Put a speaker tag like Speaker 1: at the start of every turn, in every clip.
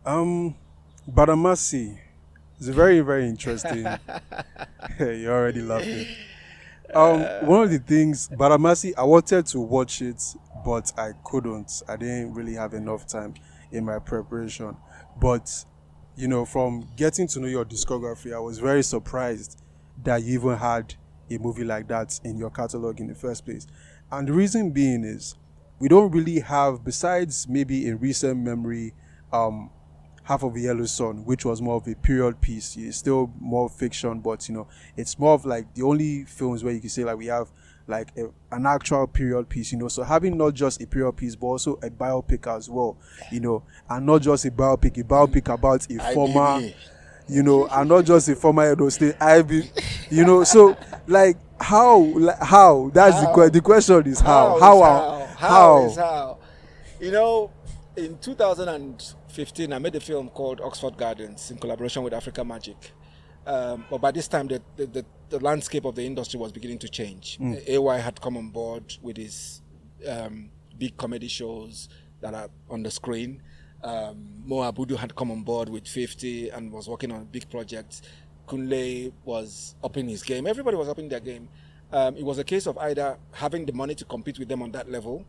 Speaker 1: Badamasi is very, very interesting. You're already laughing. One of the things, Badamasi, I wanted to watch it, but I couldn't. I didn't really have enough time in my preparation. But, from getting to know your discography, I was very surprised that you even had a movie like that in your catalog in the first place. And the reason being is, we don't really have, besides maybe in recent memory, Half of a Yellow Sun, which was more of a period piece. It's still more fiction, but it's more of like the only films where you can say like we have like an actual period piece. So having not just a period piece, but also a biopic as well. And not just a biopic about a former, and not just a former Edo State IB, so like how that's how? The question is how.
Speaker 2: In 2015, I made a film called Oxford Gardens in collaboration with Africa Magic. But by this time, the landscape of the industry was beginning to change. AY had come on board with his big comedy shows that are on the screen. Mo Abudu had come on board with 50 and was working on big projects. Kunle was upping his game. Everybody was upping their game. It was a case of either having the money to compete with them on that level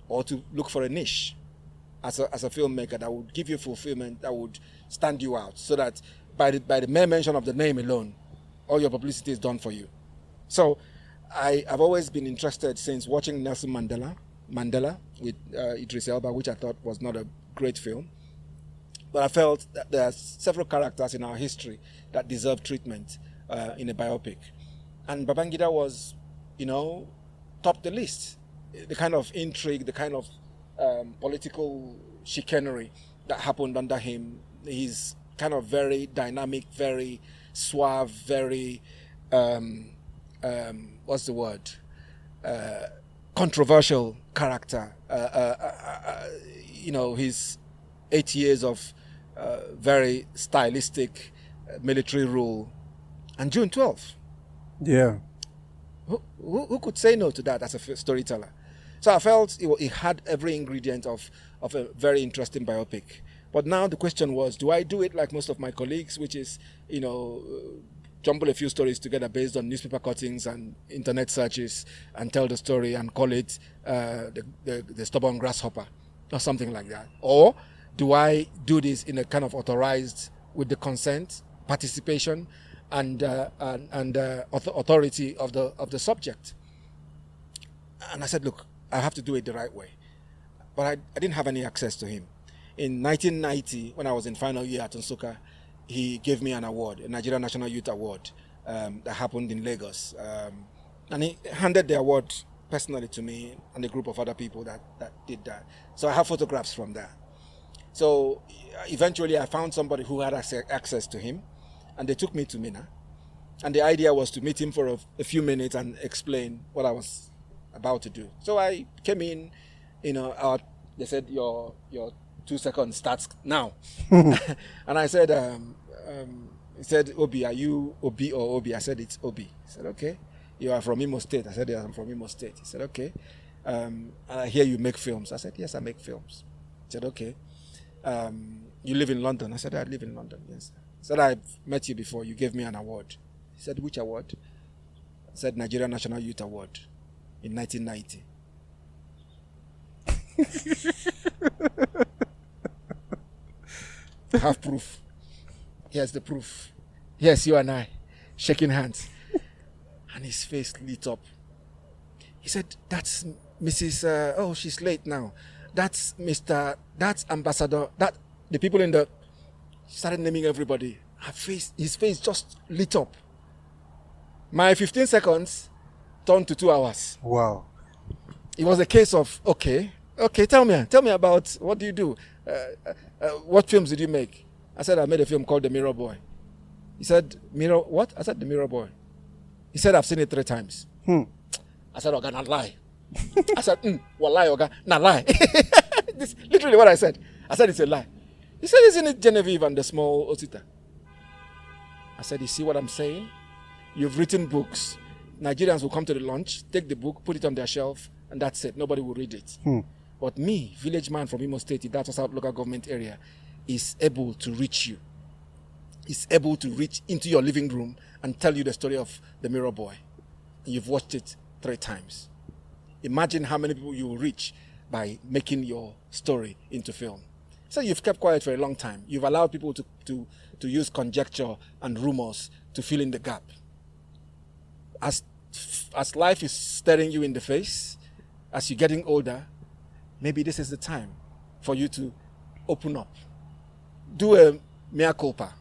Speaker 2: or to look for a niche as a filmmaker that would give you fulfillment, that would stand you out, so that by the mere mention of the name alone, all your publicity is done for you. So I've always been interested since watching Nelson Mandela with Idris Elba, which I thought was not a great film. But I felt that there are several characters in our history that deserve treatment in a biopic. And Babangida was, topped the list. The kind of intrigue, the kind of political chicanery that happened under him. He's kind of very dynamic, very suave, very what's the word? Controversial character. His 8 years of very stylistic military rule, and June 12th.
Speaker 1: Yeah.
Speaker 2: Who could say no to that as a storyteller? So I felt it had every ingredient of a very interesting biopic. But now the question was, do I do it like most of my colleagues, which is, jumble a few stories together based on newspaper cuttings and internet searches and tell the story and call it the stubborn grasshopper or something like that? Or do I do this in a kind of authorized, with the consent, participation, and authority of the subject? And I said, look, I have to do it the right way. But I didn't have any access to him. In 1990, when I was in final year at Nsukka, he gave me an award, a Nigerian National Youth Award, that happened in Lagos. And he handed the award personally to me and a group of other people that did that. So I have photographs from that. So eventually I found somebody who had access to him, and they took me to Minna. And the idea was to meet him for a few minutes and explain what I was about to do. So I came in, they said your 2 seconds starts now. And I said, he said, Obi, are you Obi or Obi? I said, it's Obi. He said, okay. You are from Imo State. I said, yeah, I'm from Imo State. He said, okay. I hear you make films. I said, yes, I make films. He said, okay. You live in London? I said, I live in London, yes. He said, I've met you before. You gave me an award. He said, which award? I said, Nigerian National Youth Award in 1990. Have proof. Here's the proof. Yes, you and I shaking hands. And his face lit up. He said, that's Mrs. Oh, she's late now. That's Mr. That's Ambassador. That the people in the started naming everybody. His face just lit up. My 15 seconds turned to 2 hours.
Speaker 1: Wow.
Speaker 2: It was a case of, okay, tell me about, what do you do? What films did you make? I said, I made a film called The Mirror Boy. He said, Mirror, what? I said, The Mirror Boy. He said, I've seen it 3 times. I said, Oga, not lie. I said, wallahi, Oga, not lie. This literally what I said. I said, it's a lie. He said, isn't it Genevieve and the Small Osita? I said, you see what I'm saying? You've written books. Nigerians will come to the lunch, take the book, put it on their shelf, and that's it. Nobody will read it. But me, village man from Imo State, that's South local government area, is able to reach you. Is able to reach into your living room and tell you the story of the Mirror Boy. You've watched it 3 times. Imagine how many people you will reach by making your story into film. So you've kept quiet for a long time. You've allowed people to use conjecture and rumors to fill in the gap. As life is staring you in the face, as you're getting older, maybe this is the time for you to open up. Do a mea culpa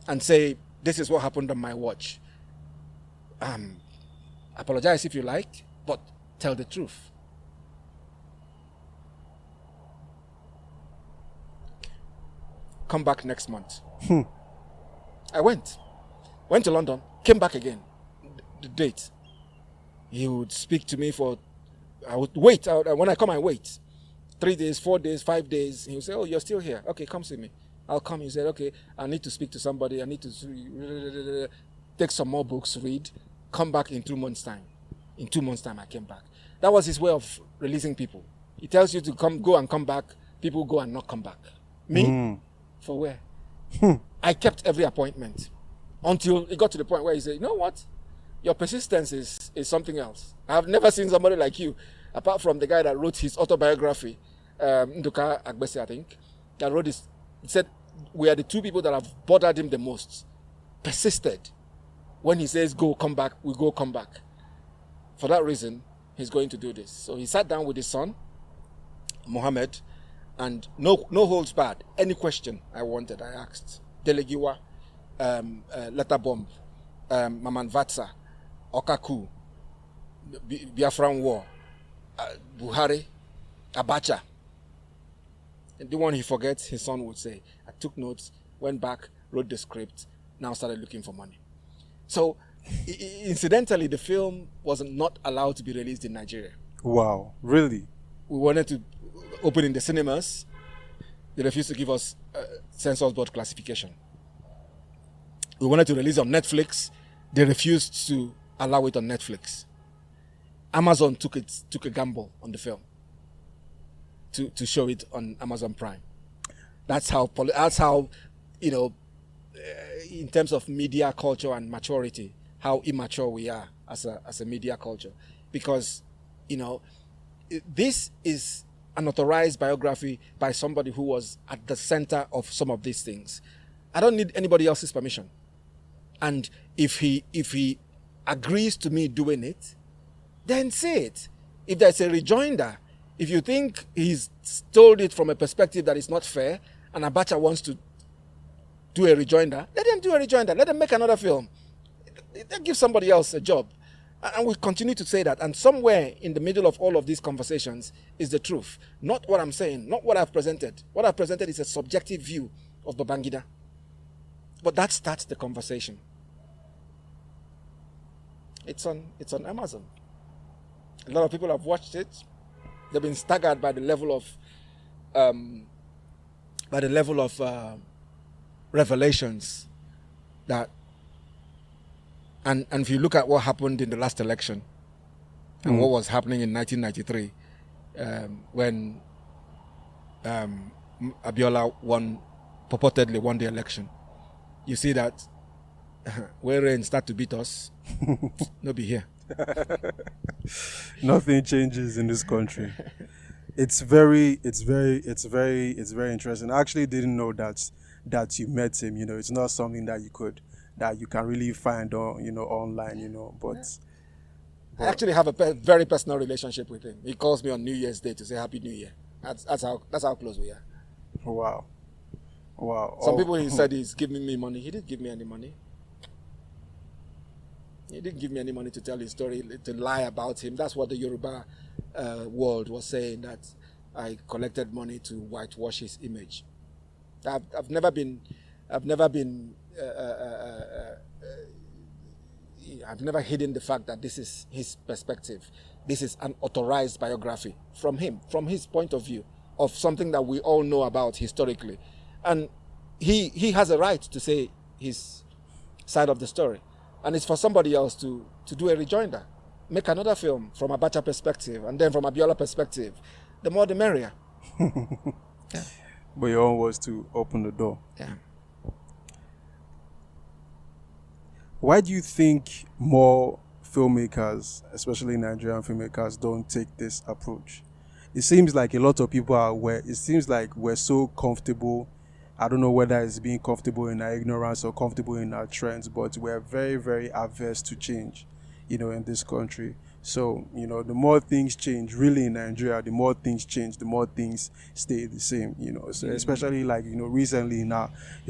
Speaker 2: and say, this is what happened on my watch. Apologize if you like, but tell the truth. Come back next month. I went to London, came back again. The date. He would speak to me I would wait. When I come, I wait. 3 days, 4 days, 5 days. He would say, oh, you're still here. Okay, come see me. I'll come. He said, okay, I need to speak to somebody. I need to take some more books, read. Come back in 2 months' time. In 2 months' time, I came back. That was his way of releasing people. He tells you to go and come back. People go and not come back. Me? For where? I kept every appointment until it got to the point where he said, you know what? Your persistence is something else. I have never seen somebody like you, apart from the guy that wrote his autobiography, Nduka Agbese, I think, that wrote this. He said, we are the 2 people that have bothered him the most. Persisted. When he says, go, come back, we go, come back. For that reason, he's going to do this. So he sat down with his son, Mohammed, and no holds barred. Any question I wanted, I asked. Delegiwa, Letter Bomb, Maman Vatsa, Okaku, Biafran War, Buhari, Abacha. And the one he forgets, his son would say, I took notes, went back, wrote the script, now started looking for money. So, incidentally, the film was not allowed to be released in Nigeria.
Speaker 1: Wow, really?
Speaker 2: We wanted to open in the cinemas. They refused to give us censors board classification. We wanted to release on Netflix. They refused to allow it on Netflix. Amazon took a gamble on the film to show it on Amazon Prime. That's how in terms of media culture and maturity, how immature we are as a media culture, because this is an authorized biography by somebody who was at the center of some of these things. I don't need anybody else's permission. And if he agrees to me doing it, then say it. If there's a rejoinder, if you think he's told it from a perspective that is not fair, and Abacha wants to do a rejoinder, let them do a rejoinder. Let them make another film. Let give somebody else a job. And we continue to say that. And somewhere in the middle of all of these conversations is the truth. Not what I'm saying, not what I've presented. What I've presented is a subjective view of Babangida. But that starts the conversation. It's on Amazon. A lot of people have watched it. They've been staggered by the level of revelations that, and if you look at what happened in the last election and what was happening in 1993, when Abiola purportedly won the election, you see that where rain start to beat us, no be here.
Speaker 1: Nothing changes in this country. It's very interesting. I actually didn't know that you met him. It's not something that you can really find on online. But
Speaker 2: I actually have a very personal relationship with him. He calls me on New Year's Day to say Happy New Year. That's how close we are.
Speaker 1: Wow.
Speaker 2: Some people, he said he's giving me money. He didn't give me any money. He didn't give me any money to tell his story, to lie about him. That's what the Yoruba world was saying, that I collected money to whitewash his image. I've never hidden the fact that this is his perspective. This is an authorized biography from him, from his point of view, of something that we all know about historically. And he has a right to say his side of the story. And it's for somebody else to do a rejoinder, make another film from a Abacha perspective, and then from a Abiola perspective. The more the merrier.
Speaker 1: Yeah. But your own was to open the door.
Speaker 2: Yeah.
Speaker 1: Why do you think more filmmakers, especially Nigerian filmmakers, don't take this approach? It seems like a lot of people are aware. It seems like we're so comfortable. I don't know whether it's being comfortable in our ignorance or comfortable in our trends, but we're very, very averse to change, in this country. So, the more things change, really in Nigeria, the more things change, the more things stay the same, So especially like, recently in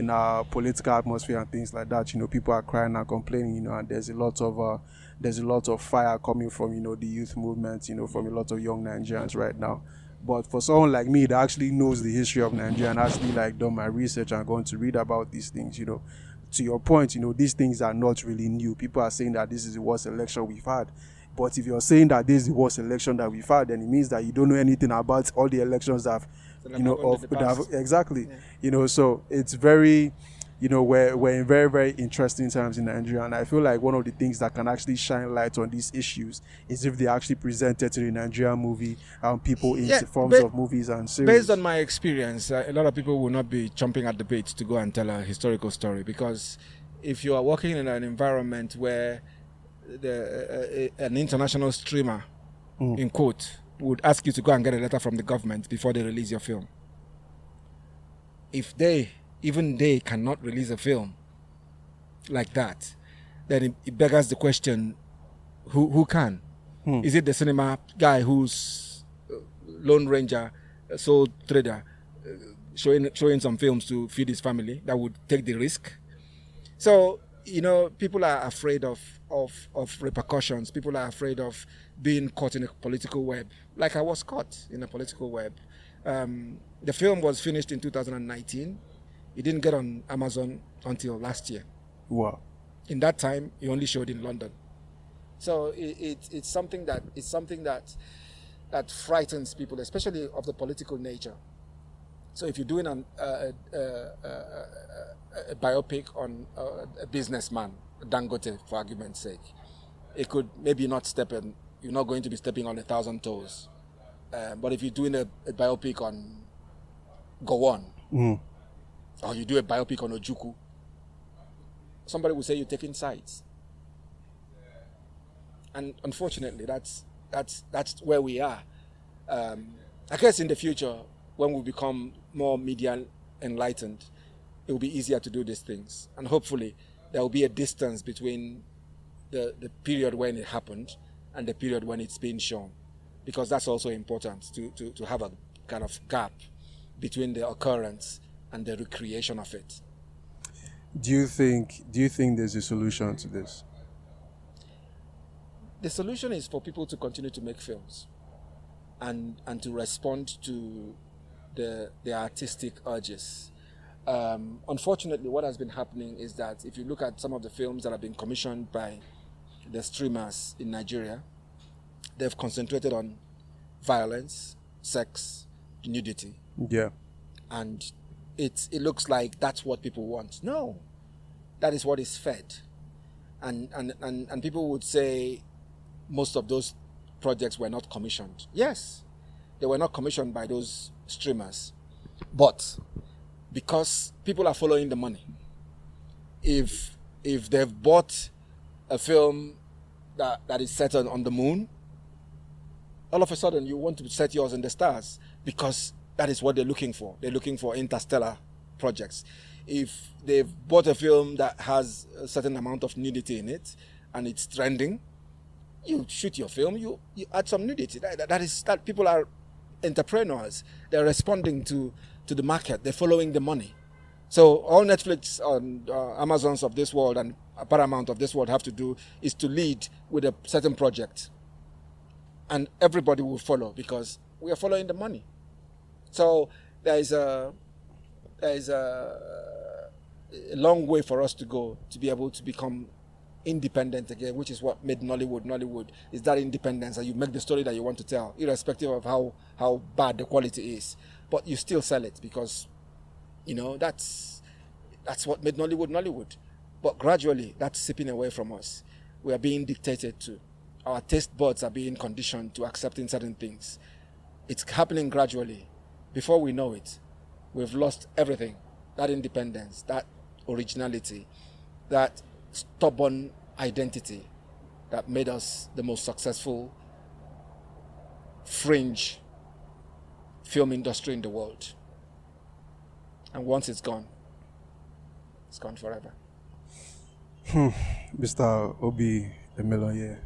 Speaker 1: our political atmosphere and things like that, people are crying and complaining, and there's a lot of fire coming from, the youth movement, from a lot of young Nigerians right now. But for someone like me that actually knows the history of Nigeria and actually like done my research and going to read about these things, to your point, these things are not really new. People are saying that this is the worst election we've had. But if you're saying that this is the worst election that we've had, then it means that you don't know anything about all the elections that have, exactly.
Speaker 2: Yeah.
Speaker 1: So it's very, we're in very, very interesting times in Nigeria. And I feel like one of the things that can actually shine light on these issues is if they actually presented to the Nigerian movie people in forms of movies and series.
Speaker 2: Based on my experience, a lot of people will not be chomping at the bit to go and tell a historical story, because if you are working in an environment where an international streamer, in quote, would ask you to go and get a letter from the government before they release your film. If even they cannot release a film like that, then it beggars the question, who can? Is it the cinema guy who's Lone Ranger, sole trader, showing some films to feed his family, that would take the risk? So, people are afraid of repercussions. People are afraid of being caught in a political web, like I was caught in a political web. The film was finished in 2019. It didn't get on Amazon until last year.
Speaker 1: Wow.
Speaker 2: In that time, it only showed in London. So it's something that frightens people, especially of the political nature. So if you're doing a biopic on a businessman, Dangote, for argument's sake, it could maybe not you're not going to be stepping on 1,000 toes. But if you're doing a biopic on Gowon, or you do a biopic on Ojukwu, somebody will say you're taking sides. And unfortunately, that's where we are. I guess in the future, when we become more media enlightened, it will be easier to do these things. And hopefully, there will be a distance between the period when it happened and the period when it's being shown. Because that's also important, to have a kind of gap between the occurrence and the recreation of it.
Speaker 1: Do you think there's a solution to this?
Speaker 2: The solution is for people to continue to make films and to respond to the artistic urges. Unfortunately, what has been happening is that if you look at some of the films that have been commissioned by the streamers in Nigeria, they've concentrated on violence, sex, nudity.
Speaker 1: Yeah.
Speaker 2: And it looks like that's what people want. No, that is what is fed. And people would say most of those projects were not commissioned. Yes, they were not commissioned by those streamers. But because people are following the money, if they've bought a film that is set on the moon, all of a sudden you want to set yours in the stars, because that is what they're looking for. They're looking for interstellar projects. If they've bought a film that has a certain amount of nudity in it and it's trending, you shoot your film, you add some nudity. That people are entrepreneurs. They're responding to the market. They're following the money. So all Netflix and Amazons of this world and Paramount of this world have to do is to lead with a certain project. And everybody will follow because we are following the money. So there is a long way for us to go to be able to become independent again, which is what made Nollywood. Nollywood is that independence, and you make the story that you want to tell, irrespective of how bad the quality is. But you still sell it because, that's what made Nollywood Nollywood. But gradually, that's sipping away from us. We are being dictated to. Our taste buds are being conditioned to accepting certain things. It's happening gradually. Before we know it, We've lost everything. That independence, that originality, that stubborn identity that made us the most successful fringe film industry in the world. And once it's gone forever.
Speaker 1: Mr. Obi Emelonye,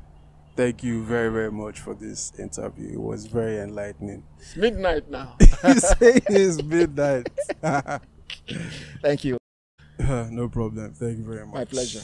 Speaker 1: thank you very, very much for this interview. It was very enlightening.
Speaker 2: It's midnight now.
Speaker 1: You say it's midnight.
Speaker 2: Thank you.
Speaker 1: No problem. Thank you very much.
Speaker 2: My pleasure.